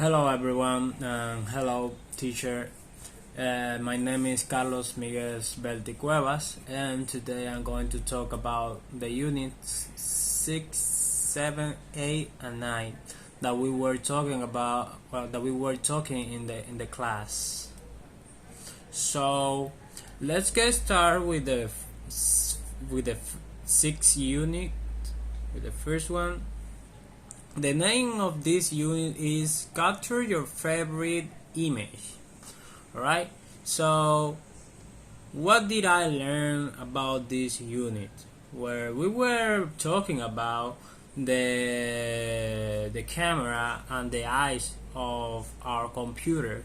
Hello everyone, hello teacher. My name is Carlos Miguel Belti Cuevas, and today I'm going to talk about the units 6, 7, 8, and 9 that we were talking about, that we were talking in the class. So let's get started with the sixth unit, with the first one. The name of this unit is Capture Your Favorite Image. Alright, so what did I learn about this unit? Where we were talking about the camera and the eyes of our computer.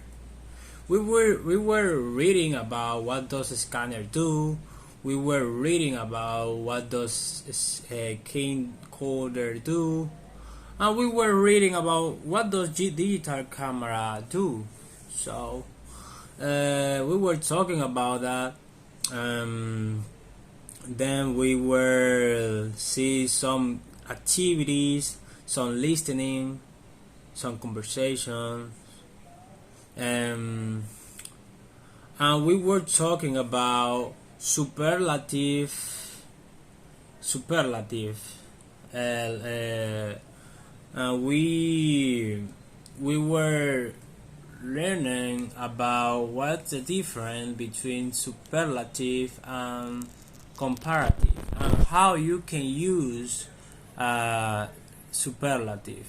We were reading about what does a scanner do. We were reading about what does a camcorder do. And we were reading about what does digital camera do. So we were talking about that. Then we were see some activities, some listening, some conversation, and we were talking about superlative. We were learning about what's the difference between superlative and comparative, and how you can use superlative.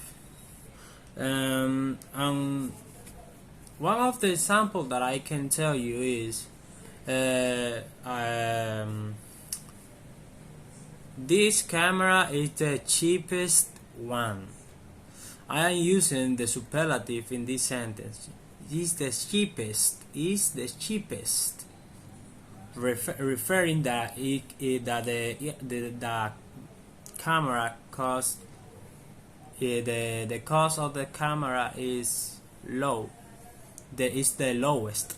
And one of the examples that I can tell you is this camera is the cheapest one. I am using the superlative in this sentence. Is the cheapest. Is the cheapest. Referring that the camera cost. The cost of the camera is low. Is the lowest.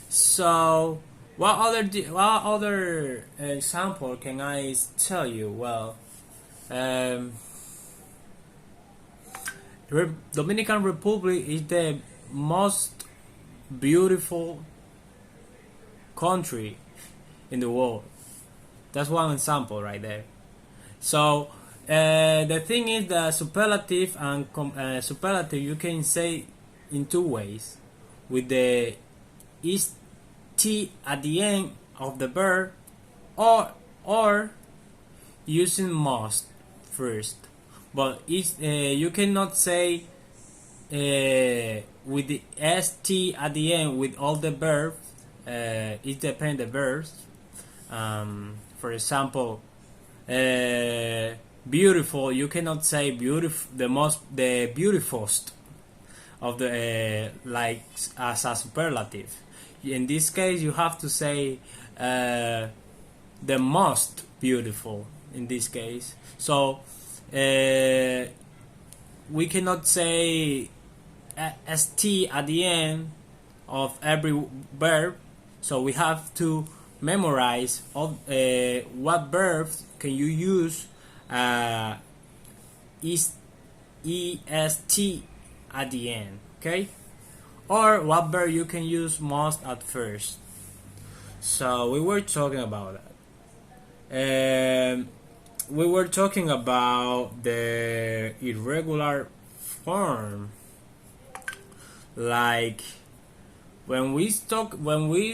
So what other example can I tell you? Well, Dominican Republic is the most beautiful country in the world. That's one example right there. So the thing is that superlative and superlative you can say in two ways, with the is t at the end of the verb, or using must first. But you cannot say with the st at the end with all the verbs. It depends the verbs. For example, beautiful. You cannot say beautiful. The beautifulest of the like as a superlative. In this case, you have to say the most beautiful. In this case, so. We cannot say st at the end of every verb, so we have to memorize all, what verbs can you use est at the end, okay? Or what verb you can use must at first. So we were talking about that. We were talking about the irregular form, like when we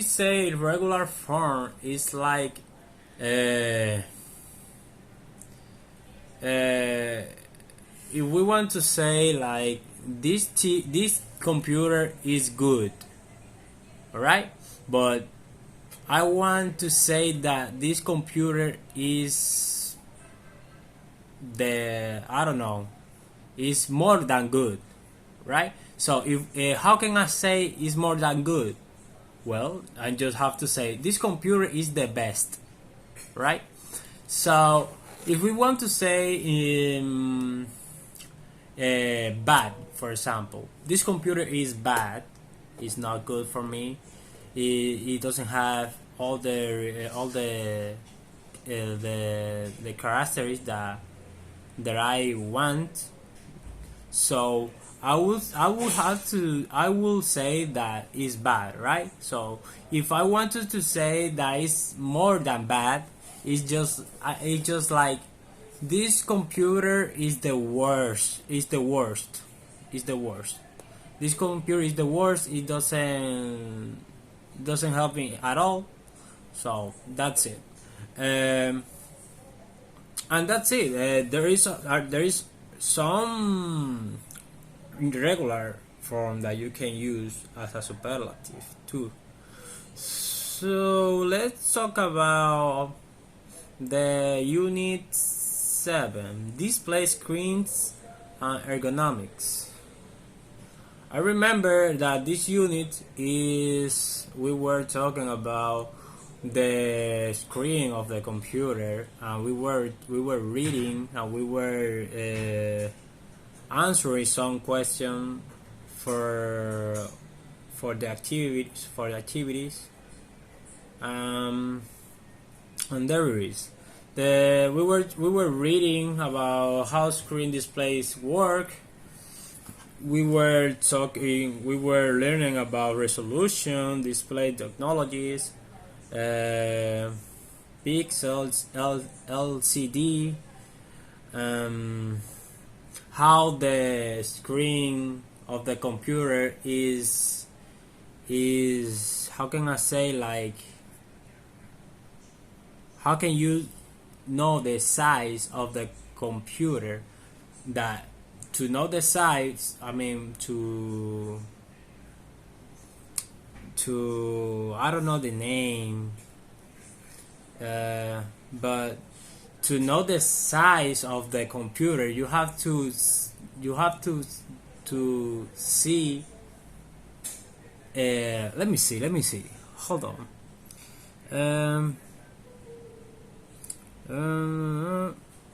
say irregular form, it's like if we want to say like this computer is good, alright, but I want to say that this computer is is more than good, right? So if how can I say is more than good? Well, I just have to say this computer is the best, right? So if we want to say bad, for example, this computer is bad, it's not good for me, it doesn't have all the characteristics that I want, so I will say that it's bad, right? So if I wanted to say that it's more than bad, it's just like this computer is the worst. It's the worst. It's the worst. This computer is the worst. It doesn't help me at all. So that's it. And that's it. There is some irregular form that you can use as a superlative too. So let's talk about the unit 7, display screens and ergonomics. I remember that this unit is we were talking about the screen of the computer, and we were reading and we were answering some question for the activities. And there it is. We were reading about how screen displays work. We were learning about resolution, display technologies, pixels, LCD, how the screen of the computer is how can I say, like, how can you know the size of the computer? That to know the size, I mean, to I don't know the name, but to know the size of the computer, you have to see. Let me see. Hold on.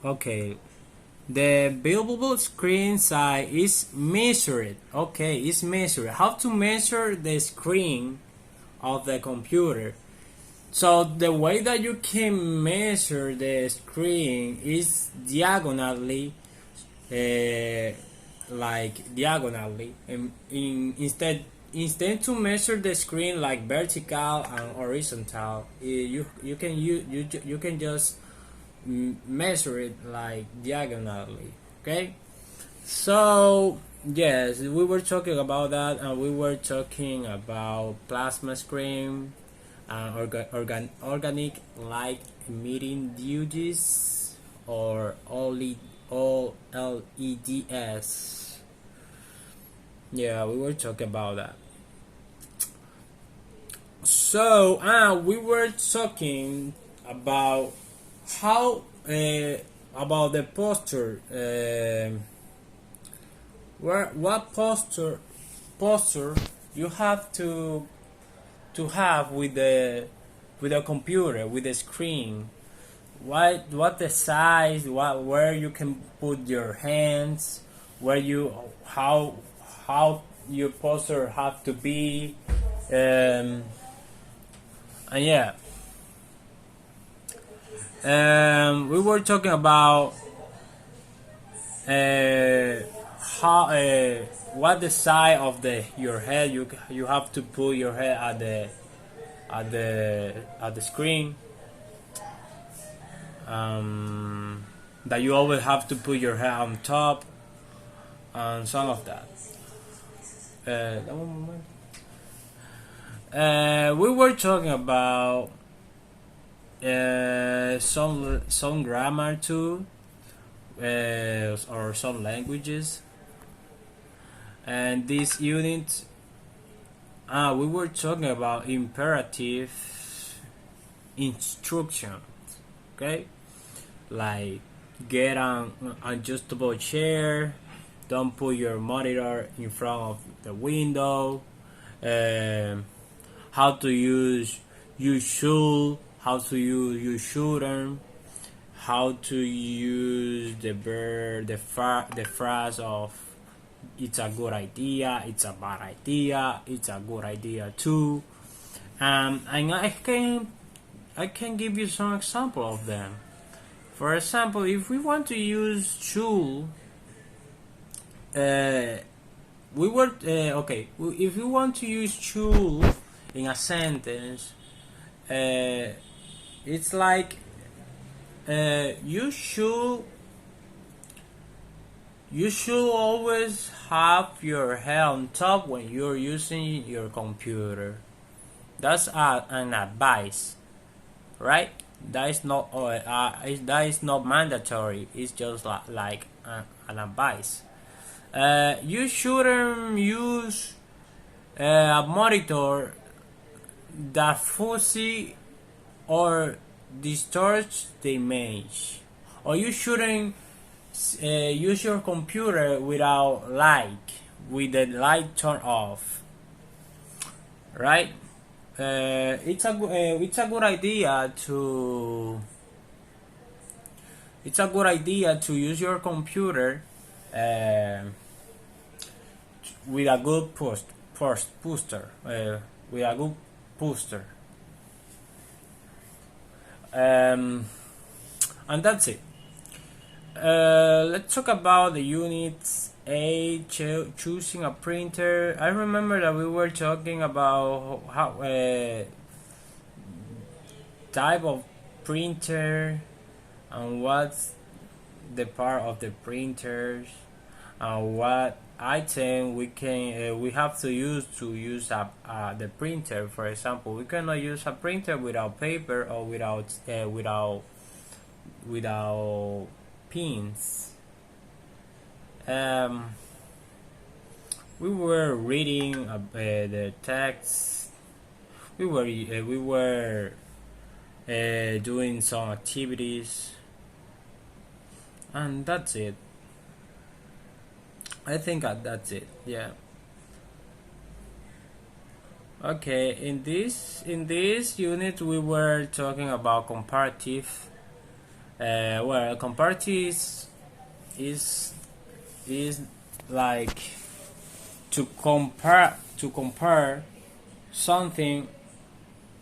Okay. The viewable screen size is measured. Okay, it's measured. How to measure the screen of the computer? So the way that you can measure the screen is diagonally, like diagonally. Instead to measure the screen like vertical and horizontal, you can just measure it like diagonally. Okay, so yes, we were talking about that, and we were talking about plasma screen and organic light emitting duties, or OLEDs. Yeah, we were talking about that. So we were talking about how about the posture, what posture you have to have with the computer, with the screen. What the size, where you can put your hands, where you how your posture have to be, and yeah. We were talking about how what the size of your head. You have to put your head at the screen. That you always have to put your head on top, and some of that. We were talking about some grammar too, or some languages. And this unit, we were talking about imperative instructions. Okay, like get an adjustable chair, don't put your monitor in front of the window, how to use you should, how to use you shouldn't, how to use the phrase of it's a good idea, it's a bad idea, it's a good idea too. And I can give you some example of them. For example, if we want to use should, we were okay. If you want to use should in a sentence, it's like you should always have your head on top when you're using your computer. That's an advice, right? That is not mandatory. It's just like an advice. You shouldn't use a monitor that fuzzy or distorts the image, or you shouldn't use your computer without light, with the light turned off, right? It's a good idea to use your computer with a good booster, with a good booster, and that's it. Let's talk about the units A, choosing a printer. I remember that we were talking about how type of printer and what's the part of the printers and what item we have to use the printer. For example, we cannot use a printer without paper or without pins. We were reading the text. We were doing some activities, and that's it. I think that's it. Yeah. Okay. In this unit, we were talking about comparative. Well, comparative is like to compare something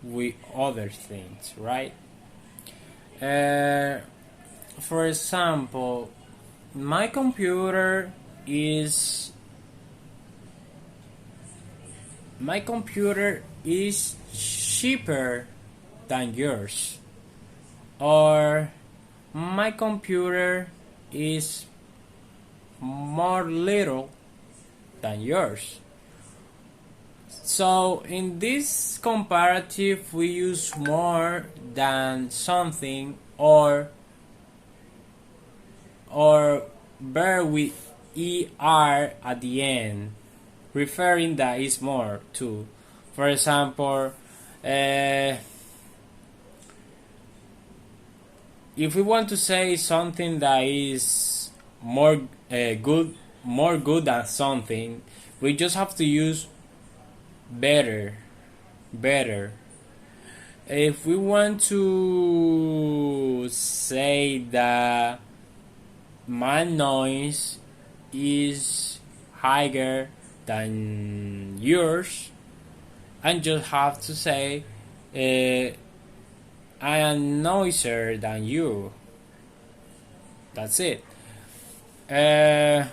with other things, right? For example, my computer is cheaper than yours, or my computer is more little than yours. So in this comparative, we use more than something or bear with er at the end, referring that is more to. For example, if we want to say something that is more good than something, we just have to use better. If we want to say that my noise is higher than yours, I just have to say I am noisier than you. That's it. And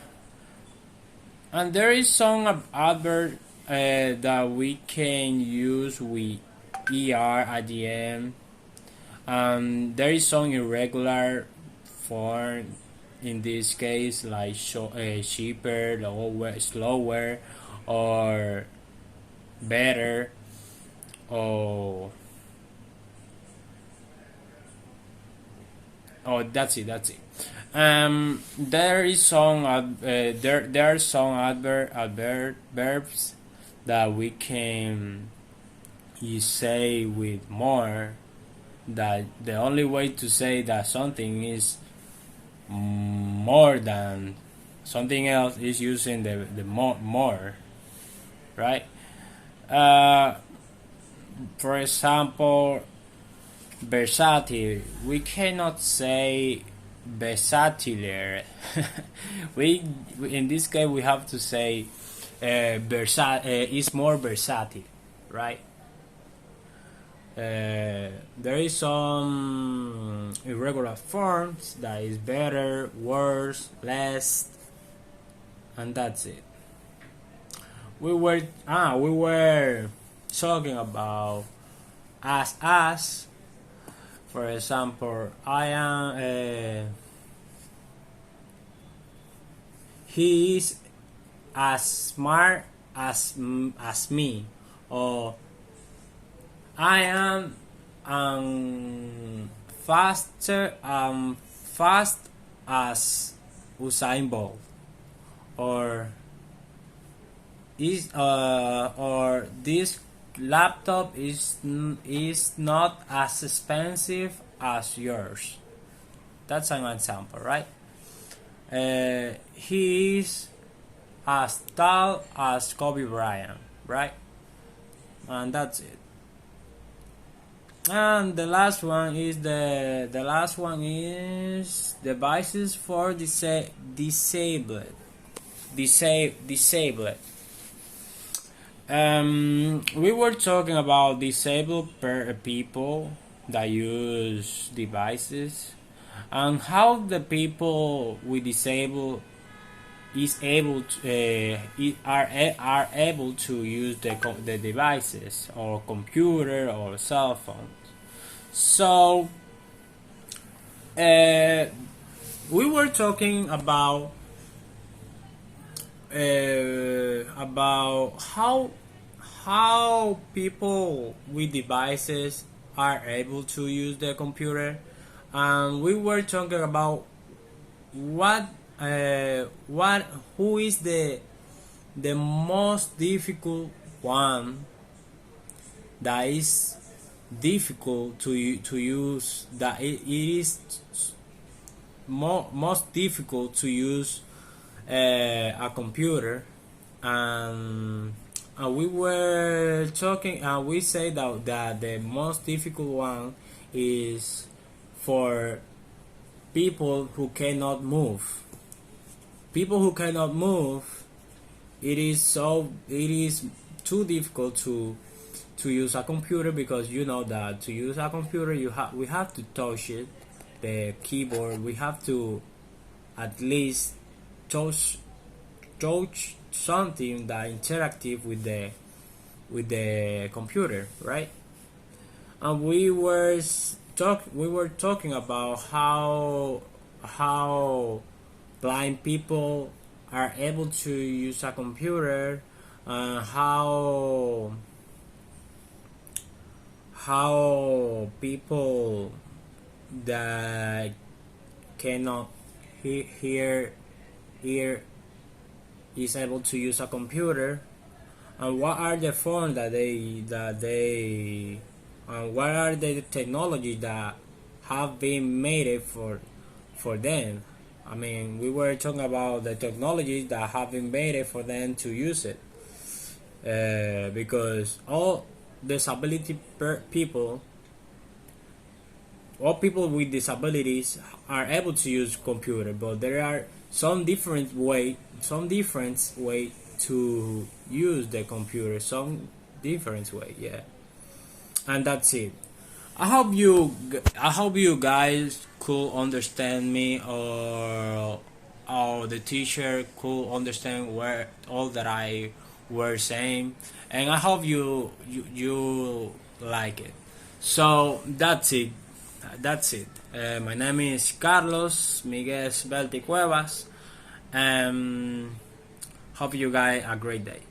there is some adverb that we can use with er at the end. There is some irregular form in this case, like cheaper, lower, slower, or better, or that's it. There is some there are some adverbs that we can say with more. That the only way to say that something is more than something else is using the more, right? For example, versatile. We cannot say versatile. we in this case we have to say is more versatile, right? There is some irregular forms that is better, worse, less, and that's it. we were talking about as. For example, I am. He is as smart as me, or I am fast as Usain Bolt, or or this laptop is not as expensive as yours. That's an example, right? He is as tall as Kobe Bryant, right? And that's it. And the last one is devices for disabled. We were talking about disabled people that use devices, and how the people with disabled are able to use the devices, or computer or cell phones. So we were talking about how people with devices are able to use the computer, and we were talking about who is the most difficult one, that is difficult to use, that it is most difficult to use a computer. And we were talking, and we say that the most difficult one is for people who cannot move. People who cannot move, it is too difficult to use a computer, because you know that to use a computer we have to touch it, the keyboard. We have to at least touch something that interactive with the computer, right? And we were talking about how blind people are able to use a computer, and how people that cannot hear is able to use a computer, and what are the phones that they and what are the technology that have been made for them. I mean, we were talking about the technologies that have been made for them to use it, because all people with disabilities are able to use computer, but there are some different way to use the computer, some different way, yeah. And that's it. I hope you guys could understand me, or the teacher could understand where all that I were saying, and I hope you like it. So that's it. My name is Carlos Miguel Belti Cuevas, and hope you guys a great day.